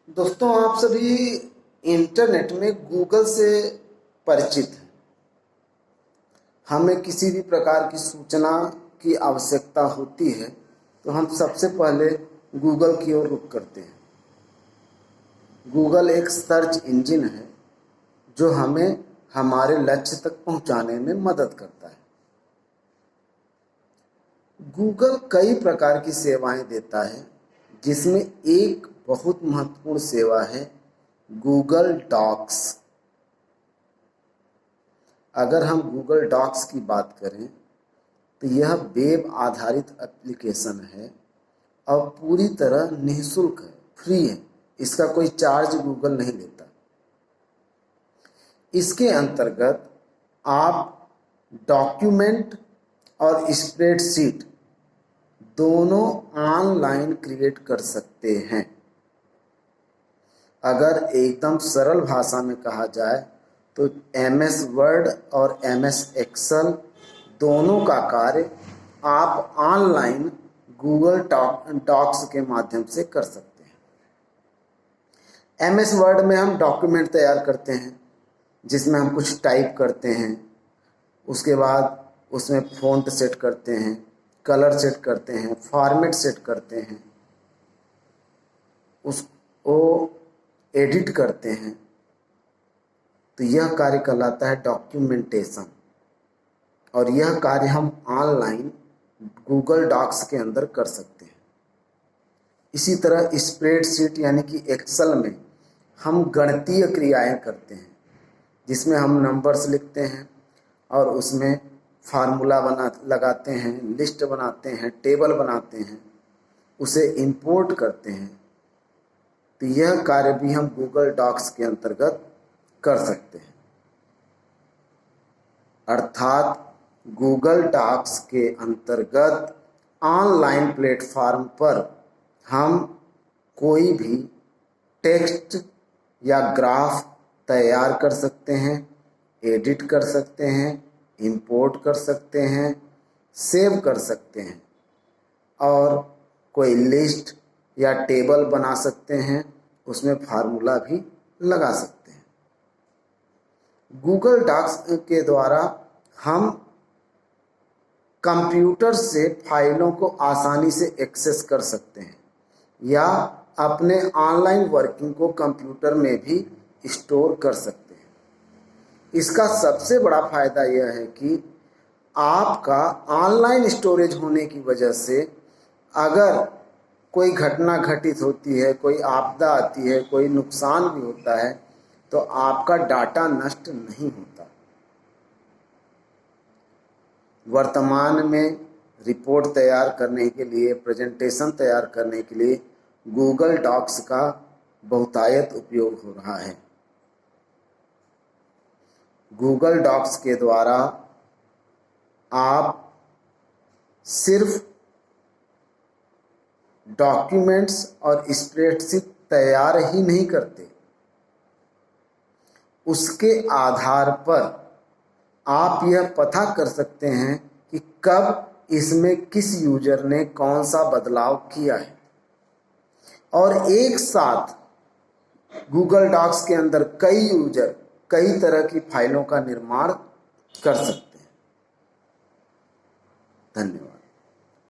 दोस्तों, आप सभी इंटरनेट में गूगल से परिचित हैं। हमें किसी भी प्रकार की सूचना की आवश्यकता होती है तो हम सबसे पहले गूगल की ओर रुख करते हैं। गूगल एक सर्च इंजन है जो हमें हमारे लक्ष्य तक पहुंचाने में मदद करता है। गूगल कई प्रकार की सेवाएं देता है, जिसमें एक बहुत महत्वपूर्ण सेवा है गूगल डॉक्स। अगर हम गूगल डॉक्स की बात करें तो यह वेब आधारित एप्लीकेशन है और पूरी तरह निःशुल्क है, फ्री है। इसका कोई चार्ज गूगल नहीं लेता। इसके अंतर्गत आप डॉक्यूमेंट और स्प्रेडशीट दोनों ऑनलाइन क्रिएट कर सकते हैं। अगर एकदम सरल भाषा में कहा जाए तो MS वर्ड और MS एक्सेल दोनों का कार्य आप ऑनलाइन गूगल डॉक्स के माध्यम से कर सकते हैं। MS वर्ड में हम डॉक्यूमेंट तैयार करते हैं, जिसमें हम कुछ टाइप करते हैं, उसके बाद उसमें फ़ॉन्ट सेट करते हैं, कलर सेट करते हैं, फॉर्मेट सेट करते हैं, उसको एडिट करते हैं, तो यह कार्य कहलाता है डॉक्यूमेंटेशन। और यह कार्य हम ऑनलाइन गूगल डॉक्स के अंदर कर सकते हैं। इसी तरह स्प्रेडशीट यानी कि एक्सेल में हम गणितीय क्रियाएं करते हैं, जिसमें हम नंबर्स लिखते हैं और उसमें फार्मूला लगाते हैं, लिस्ट बनाते हैं, टेबल बनाते हैं, उसे इंपोर्ट करते हैं। तो यह कार्य भी हम गूगल डॉक्स के अंतर्गत कर सकते हैं। अर्थात गूगल डॉक्स के अंतर्गत ऑनलाइन प्लेटफॉर्म पर हम कोई भी टेक्स्ट या ग्राफ तैयार कर सकते हैं, एडिट कर सकते हैं, इंपोर्ट कर सकते हैं, सेव कर सकते हैं और कोई लिस्ट या टेबल बना सकते हैं, उसमें फार्मूला भी लगा सकते हैं। गूगल डॉक्स के द्वारा हम कंप्यूटर से फाइलों को आसानी से एक्सेस कर सकते हैं या अपने ऑनलाइन वर्किंग को कंप्यूटर में भी स्टोर कर सकते हैं। इसका सबसे बड़ा फायदा यह है कि आपका ऑनलाइन स्टोरेज होने की वजह से अगर कोई घटना घटित होती है, कोई आपदा आती है, कोई नुकसान भी होता है, तो आपका डाटा नष्ट नहीं होता। वर्तमान में रिपोर्ट तैयार करने के लिए, प्रेजेंटेशन तैयार करने के लिए गूगल डॉक्स का बहुतायत उपयोग हो रहा है। गूगल डॉक्स के द्वारा आप सिर्फ डॉक्यूमेंट्स और स्प्रेडशीट तैयार ही नहीं करते, उसके आधार पर आप यह पता कर सकते हैं कि कब इसमें किस यूजर ने कौन सा बदलाव किया है, और एक साथ गूगल डॉक्स के अंदर कई यूजर कई तरह की फाइलों का निर्माण कर सकते हैं। धन्यवाद।